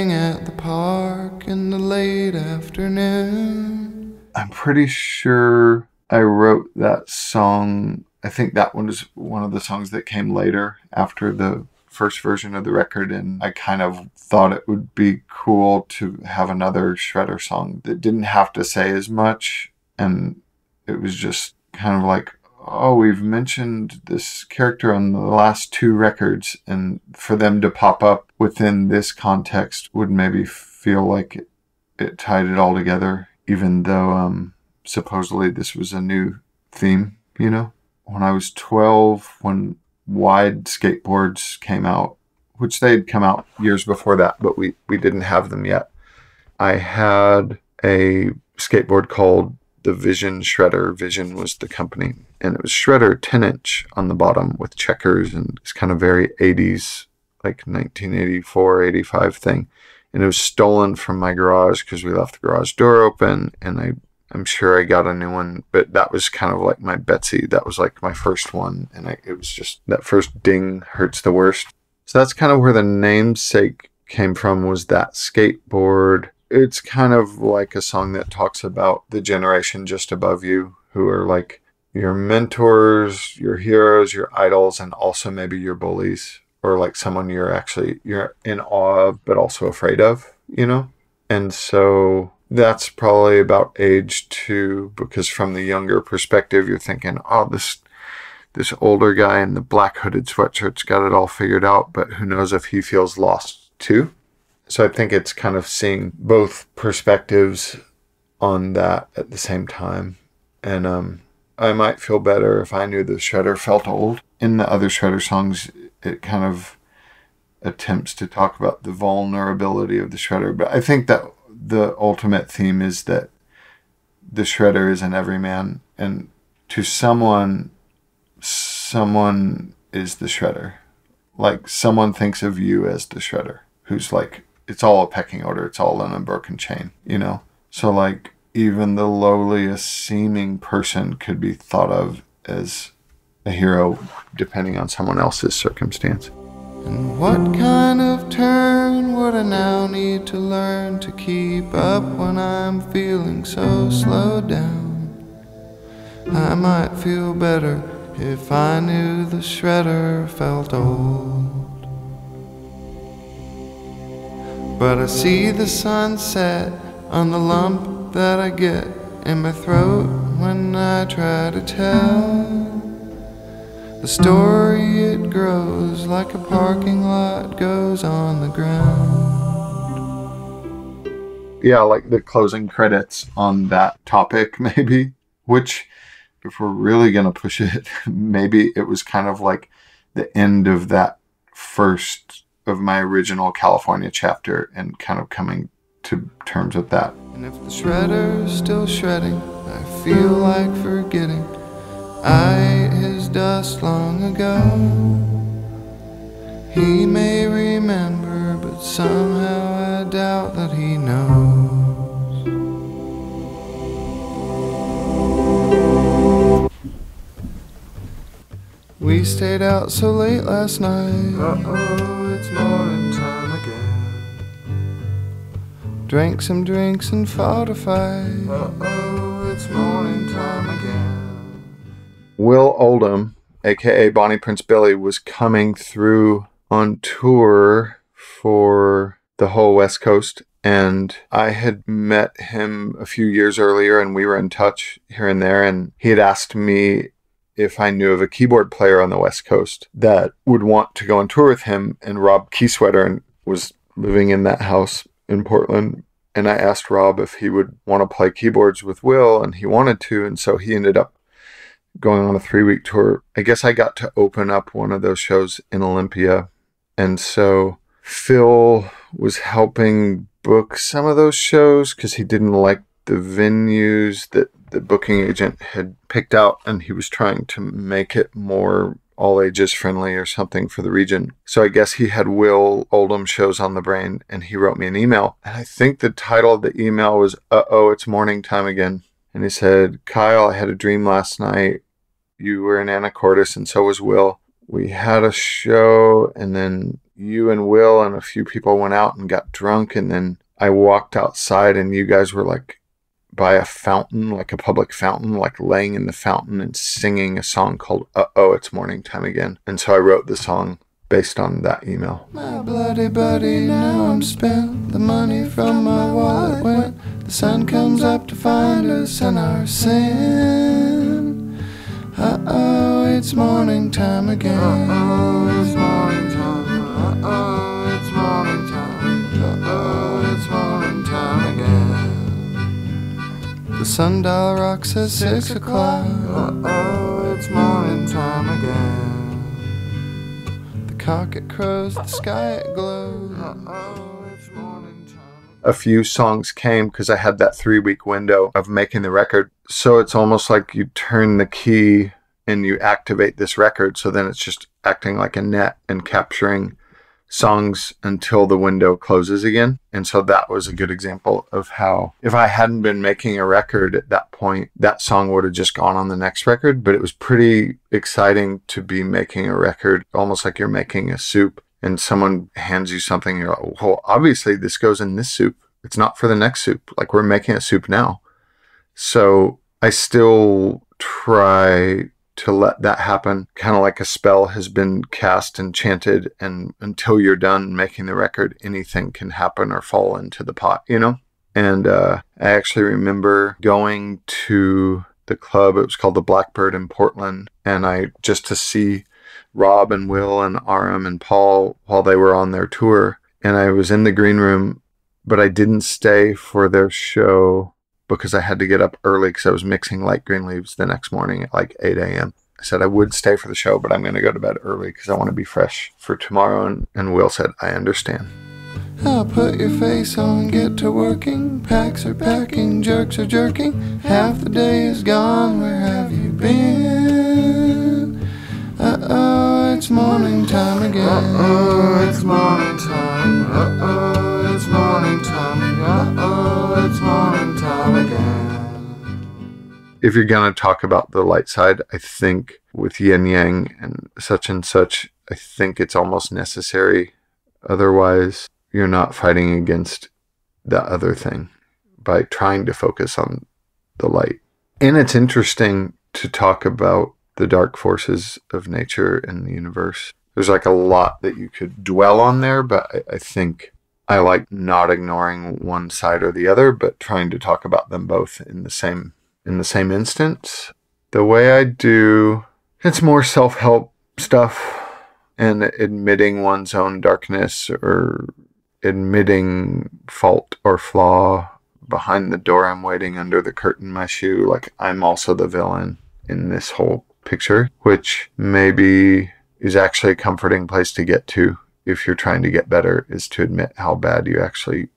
hang at the park in the late afternoon. I'm pretty sure I wrote that song. I think that one is one of the songs that came later after the first version of the record, and I kind of thought it would be cool to have another Shredder song that didn't have to say as much, and it was just kind of like, oh, we've mentioned this character on the last two records, and for them to pop up within this context would maybe feel like it tied it all together, even though supposedly this was a new theme, you know? When I was 12, when wide skateboards came out, which they'd come out years before that, but we didn't have them yet, I had a skateboard called the Vision Shredder. Vision was the company, and it was Shredder 10-inch on the bottom with checkers, and it's kind of very 80s, like 1984, 85 thing. And it was stolen from my garage because we left the garage door open, and I'm sure I got a new one, but that was kind of like my Betsy. That was like my first one, and it was just, that first ding hurts the worst. So that's kind of where the namesake came from, was that skateboard. It's kind of like a song that talks about the generation just above you, who are like your mentors, your heroes, your idols, and also maybe your bullies, or like someone you're in awe of, but also afraid of, you know? And so that's probably about age 2, because from the younger perspective, you're thinking, oh, this older guy in the black hooded sweatshirt's got it all figured out, but who knows if he feels lost too. So I think it's kind of seeing both perspectives on that at the same time. And I might feel better if I knew the Shredder felt old. In the other Shredder songs, it kind of attempts to talk about the vulnerability of the Shredder. But I think that the ultimate theme is that the Shredder is an everyman, and to someone is the Shredder. Like, someone thinks of you as the Shredder, who's like, it's all a pecking order, it's all an unbroken chain, you know? So like, even the lowliest seeming person could be thought of as a hero, depending on someone else's circumstance. And what kind of turn would I now need to learn to keep up when I'm feeling so slowed down? I might feel better if I knew the Shredder felt old. But I see the sunset on the lump that I get in my throat when I try to tell the story. It grows like a parking lot goes on the ground. Yeah, like the closing credits on that topic, maybe, which, if we're really going to push it, maybe it was kind of like the end of that first of my original California chapter, and kind of coming to terms with that. And if the Shredder's still shredding, I feel like forgetting I ate his dust long ago. He may remember, but somehow I doubt that he knows. We stayed out so late last night. Uh-oh, it's morning time again. Drank some drinks and fought a fight. Uh-oh, it's morning time again. Will Oldham, a.k.a. Bonnie Prince Billy, was coming through on tour for the whole West Coast, and I had met him a few years earlier, and we were in touch here and there, and he had asked me if I knew of a keyboard player on the West Coast that would want to go on tour with him, and Rob Keysweater was living in that house in Portland. And I asked Rob if he would want to play keyboards with Will, and he wanted to, and so he ended up going on a 3-week tour. I guess I got to open up one of those shows in Olympia, and so Phil was helping book some of those shows because he didn't like the venues that the booking agent had picked out, and he was trying to make it more all ages friendly or something for the region. So I guess he had Will Oldham shows on the brain, and he wrote me an email. And I think the title of the email was, "Uh-oh, it's morning time again." And he said, "Kyle, I had a dream last night. You were in Anacortes, and so was Will. We had a show, and then you and Will and a few people went out and got drunk, and then I walked outside and you guys were like by a fountain, like a public fountain, like laying in the fountain and singing a song called Uh-Oh, It's Morning Time Again. And so I wrote the song based on that email. My bloody buddy, now I'm spent. The money from my wallet went. The sun comes up to find us in our sin. Uh-oh, it's morning time again. Uh-oh, it's morning time. Uh-oh, it's morning time. Uh-oh, it's morning time again. The sundial rocks at 6 o'clock. Uh-oh, it's morning time again. The cock it crows, the sky it glows. Uh-oh, it's morning time. A few songs came because I had that 3-week window of making the record. So it's almost like you turn the key and you activate this record. So then it's just acting like a net and capturing songs until the window closes again. And so that was a good example of how, if I hadn't been making a record at that point, that song would have just gone on the next record. But it was pretty exciting to be making a record, almost like you're making a soup and someone hands you something. You're like, well, obviously this goes in this soup. It's not for the next soup. Like, we're making a soup now. So I still try to let that happen, kind of like a spell has been cast and chanted, and until you're done making the record, anything can happen or fall into the pot, you know? And I actually remember going to the club, it was called the Blackbird in Portland, and I just to see Rob and Will and Aram and Paul while they were on their tour, and I was in the green room, but I didn't stay for their show because I had to get up early because I was mixing Light Green Leaves the next morning at like 8 a.m. I said I would stay for the show, but I'm going to go to bed early because I want to be fresh for tomorrow. And Will said, I understand. I'll put your face on, get to working. Packs are packing, jerks are jerking. Half the day is gone, where have you been? Uh-oh, it's morning time again. Uh-oh, it's morning time. Uh-oh, it's morning time. Uh-oh, it's morning time again. If you're going to talk about the light side, I think with yin yang and such, I think it's almost necessary. Otherwise, you're not fighting against the other thing by trying to focus on the light. And it's interesting to talk about the dark forces of nature and the universe. There's like a lot that you could dwell on there, but I think I like not ignoring one side or the other, but trying to talk about them both in the same instance. The way I do, it's more self-help stuff and admitting one's own darkness or admitting fault or flaw. Behind the door, I'm waiting under the curtain, my shoe. Like, I'm also the villain in this whole picture, which maybe is actually a comforting place to get to if you're trying to get better, is to admit how bad you actually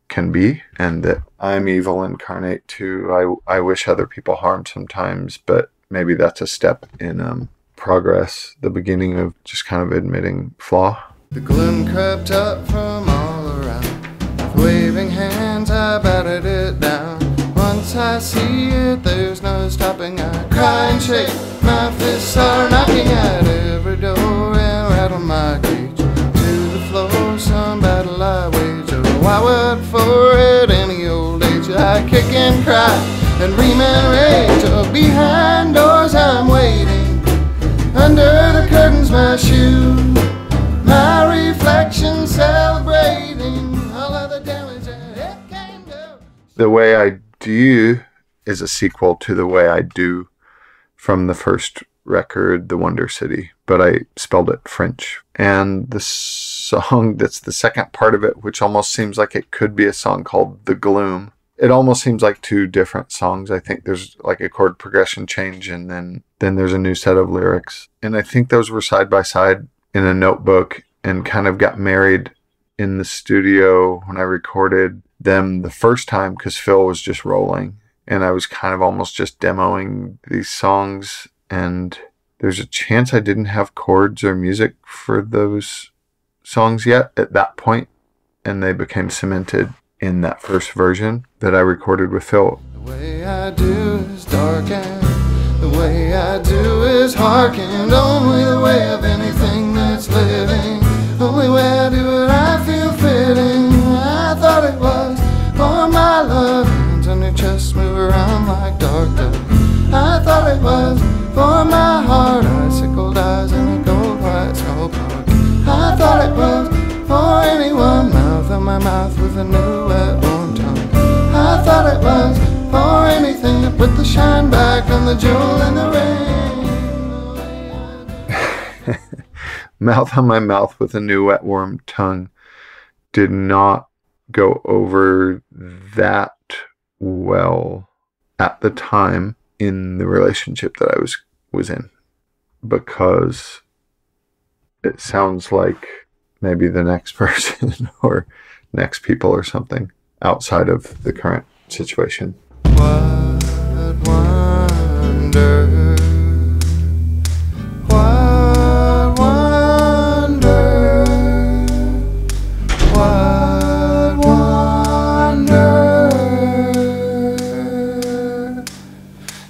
can be, and that I'm evil incarnate too. I wish other people harm sometimes, but maybe that's a step in progress, the beginning of just kind of admitting flaw. The gloom crept up from all around. With waving hands, I battered it down. Once I see it, there's no stopping. I cry and shake, my fists are knocking at every door and rattle my cage to the floor. Some battle I wage, oh, I would for it any old age. I kick and cry and ream and rage. Oh, behind doors I'm waiting, under the curtains my shoe, my reflection celebrating all of the damage that it can do. The Way I Do is a sequel to The Way I Do from the first record, The Wonder City, but I spelled it French. And the song that's the second part of it, which almost seems like it could be a song called The Gloom. It almost seems like two different songs. I think there's like a chord progression change, and then there's a new set of lyrics. And I think those were side by side in a notebook and kind of got married in the studio when I recorded them the first time, because Phil was just rolling and I was kind of almost just demoing these songs, and there's a chance I didn't have chords or music for those songs yet at that point, and they became cemented in that first version that I recorded with Phil. The way I do is dark, and the way I do is hearken, only the way of anything that's living, only way chest move around like dark dust. I thought it was for my heart, icicled eyes and a gold white skull park. I thought it was for anyone, mouth on my mouth with a new wet warm tongue. I thought it was for anything to put the shine back on the jewel in the rain. Mouth on my mouth with a new wet warm tongue did not go over that well at the time in the relationship that I was in, because it sounds like maybe the next person or next people or something outside of the current situation. What wonder, what wonder, what wonder.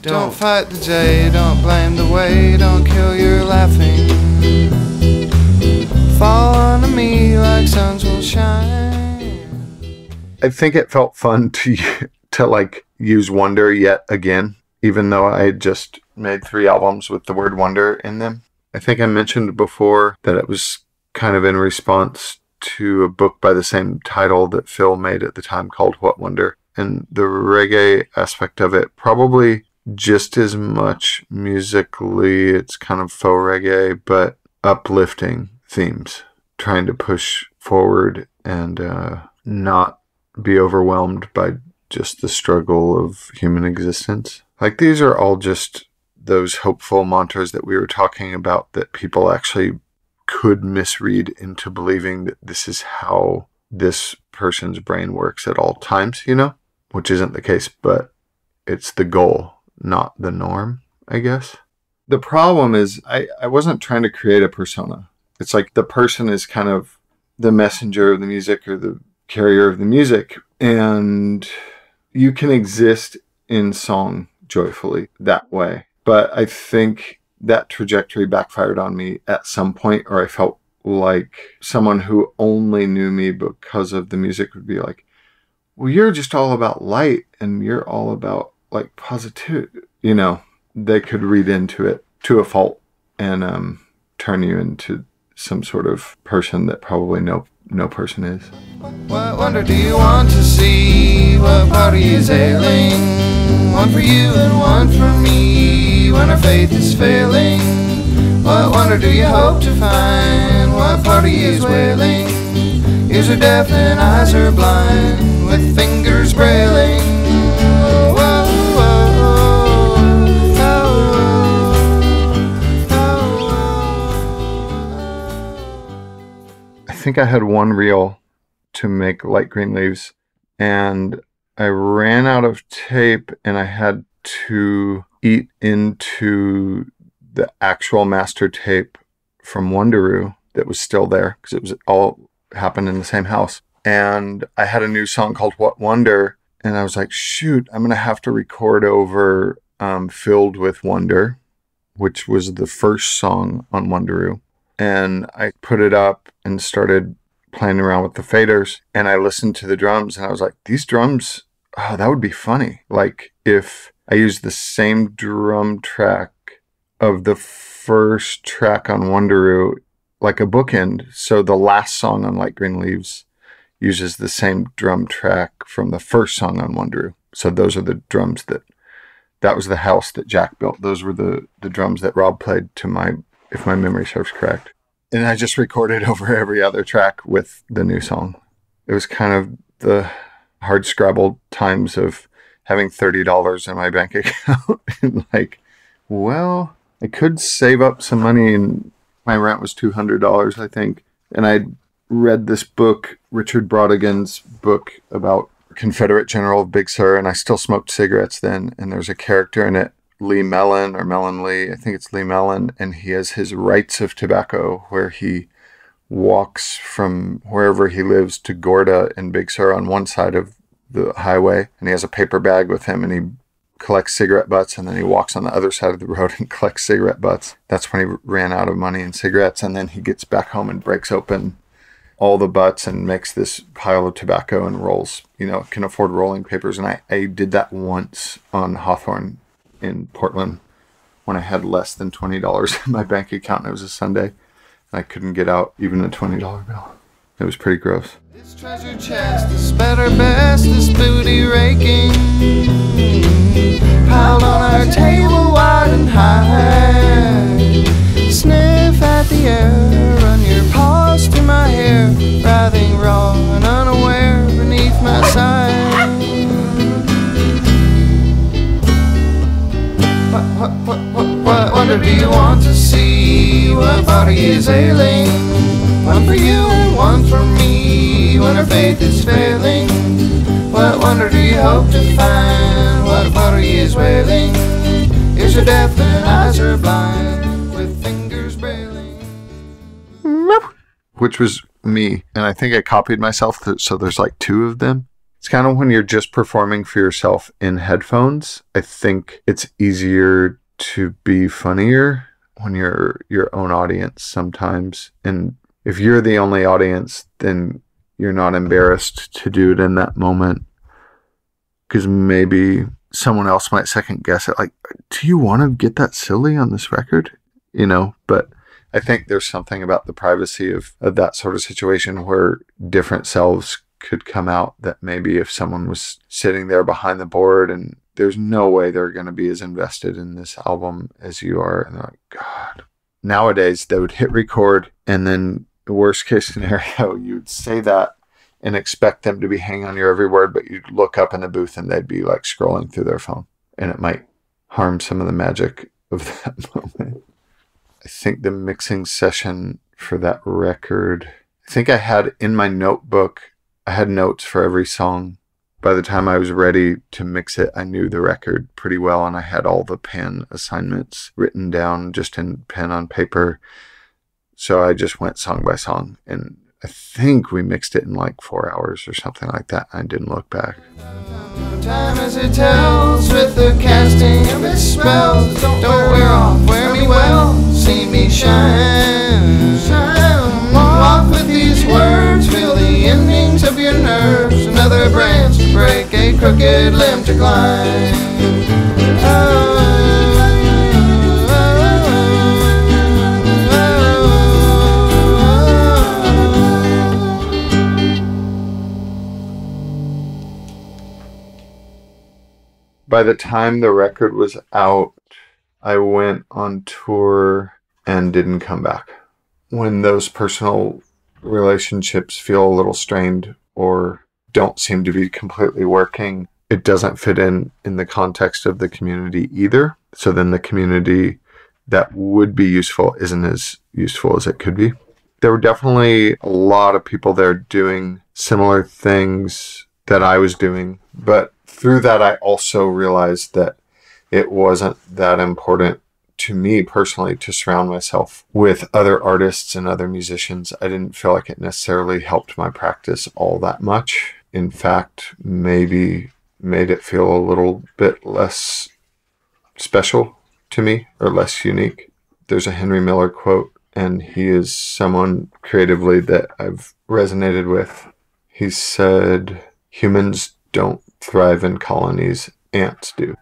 Don't fight the day, don't blame the way, don't kill your laughing. Fall onto me like suns will shine. I think it felt fun to like use wonder yet again, even though I had just made 3 albums with the word wonder in them. I think I mentioned before that it was kind of in response to a book by the same title that Phil made at the time called What Wonder. And the reggae aspect of it, probably just as much musically, it's kind of faux reggae, but uplifting themes, trying to push forward and not be overwhelmed by just the struggle of human existence. Like, these are all just those hopeful mantras that we were talking about that people actually could misread into believing that this is how this person's brain works at all times, you know, which isn't the case, but it's the goal, not the norm, I guess. The problem is I wasn't trying to create a persona. It's like the person is kind of the messenger of the music or the carrier of the music, and you can exist in song joyfully that way. But I think that trajectory backfired on me at some point, or I felt like someone who only knew me because of the music would be like, well, you're just all about light and you're all about like positivity. You know, they could read into it to a fault and turn you into some sort of person that probably no person is. What wonder do you want to see? What party is ailing? One for you and one for me when our faith is failing. What wonder do you hope to find? What party is wailing? Ears are deaf and eyes are blind, with fingers brailing. Oh, oh, oh, oh, oh. I think I had one reel to make Light Green Leaves, and I ran out of tape and I had to eat into the actual master tape from Wonderoo that was still there because it was all happened in the same house. And I had a new song called What Wonder, and I was like, shoot, I'm going to have to record over Filled with Wonder, which was the first song on Wonderoo. And I put it up and started playing around with the faders, and I listened to the drums and I was like, these drums, oh, that would be funny. Like if I used the same drum track of the first track on Wonderoo, like a bookend. So the last song on Light Green Leaves uses the same drum track from the first song on Wonderoo. So those are the drums that was the house that Jack built. Those were the drums that Rob played to if my memory serves correct. And I just recorded over every other track with the new song. It was kind of the hard scrabble times of having $30 in my bank account. And like, well, I could save up some money, and my rent was $200, I think. And I read this book, Richard Brautigan's book about Confederate General of Big Sur, and I still smoked cigarettes then. And there's a character in it, Lee Mellon or Mellon Lee, I think it's Lee Mellon, and he has his rights of tobacco where he walks from wherever he lives to Gorda in Big Sur on one side of the highway, and he has a paper bag with him and he collects cigarette butts, and then he walks on the other side of the road and collects cigarette butts. That's when he ran out of money in cigarettes, and then he gets back home and breaks open all the butts and makes this pile of tobacco and rolls, can afford rolling papers. And I did that once on Hawthorne in Portland when I had less than $20 in my bank account and it was a Sunday and I couldn't get out even a $20 bill. It was pretty gross. This treasure chest, this better best, this booty raking, piled on our table wide and high. Sniff at the air, run your paws through my hair, writhing raw and unaware beneath my side. What wonder do you want to see? What body is ailing? One for you and one for me when our faith is failing. What wonder do you hope to find? What body is wailing? Ears are deaf and eyes are blind, with fingers brailing. Which was me, and I think I copied myself, so there's like two of them. It's kind of when you're just performing for yourself in headphones, I think it's easier to be funnier when you're your own audience sometimes. And if you're the only audience, then you're not embarrassed to do it in that moment, because maybe someone else might second guess it. Like, do you want to get that silly on this record? But I think there's something about the privacy of that sort of situation where different selves could come out, that maybe if someone was sitting there behind the board and there's no way they're going to be as invested in this album as you are, and they're like, God. Nowadays, they would hit record, and then the worst case scenario, you'd say that and expect them to be hanging on your every word, but you'd look up in the booth and they'd be like scrolling through their phone, and it might harm some of the magic of that moment. I think the mixing session for that record, I think I had in my notebook, I had notes for every song. By the time I was ready to mix it, I knew the record pretty well, and I had all the pen assignments written down just in pen on paper. So I just went song by song, and I think we mixed it in like 4 hours or something like that. I didn't look back. Time as it tells with the casting of its spells. Don't wear off, wear me well, see me shine. Walk with these words, feel the endings of your nerves. Another branch to break, a crooked limb to climb. By the time the record was out, I went on tour and didn't come back. When those personal relationships feel a little strained or don't seem to be completely working, it doesn't fit in the context of the community either. So then the community that would be useful isn't as useful as it could be. There were definitely a lot of people there doing similar things that I was doing, but through that, I also realized that it wasn't that important to me personally to surround myself with other artists and other musicians. I didn't feel like it necessarily helped my practice all that much. In fact, maybe made it feel a little bit less special to me or less unique. There's a Henry Miller quote, and he is someone creatively that I've resonated with. He said, "Humans don't thrive in colonies, ants do."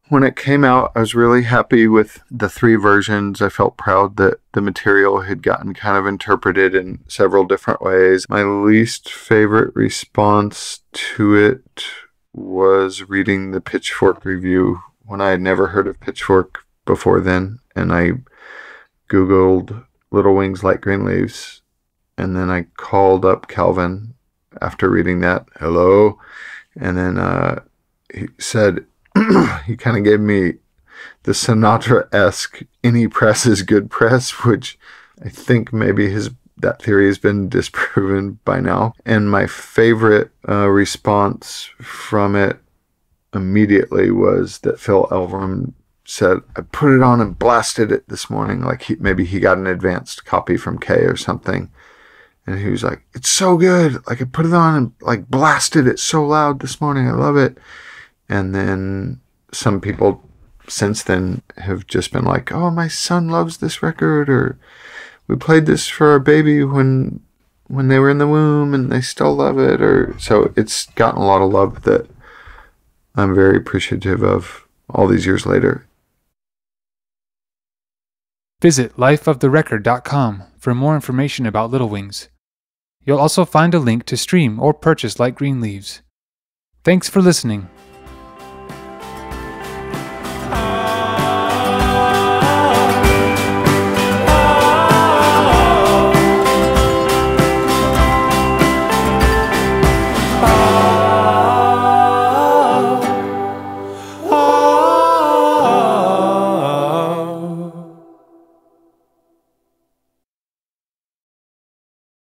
When it came out, I was really happy with the 3 versions. I felt proud that the material had gotten kind of interpreted in several different ways. My least favorite response to it was reading the Pitchfork review when I had never heard of Pitchfork before then, and I Googled Little Wings Like Green Leaves, and then I called up Calvin after reading that. Hello. And then he said, he kind of gave me the Sinatra-esque, any press is good press, which I think maybe that theory has been disproven by now. And my favorite response from it immediately was that Phil Elverum said, "I put it on and blasted it this morning." Like maybe he got an advanced copy from Kay or something. And he was like, "It's so good. Like I put it on and like blasted it so loud this morning. I love it." And then some people since then have just been like, "Oh, my son loves this record," or "We played this for our baby when when they were in the womb and they still love it. So it's gotten a lot of love that I'm very appreciative of all these years later. Visit lifeoftherecord.com for more information about Little Wings. You'll also find a link to stream or purchase Light Green Leaves. Thanks for listening.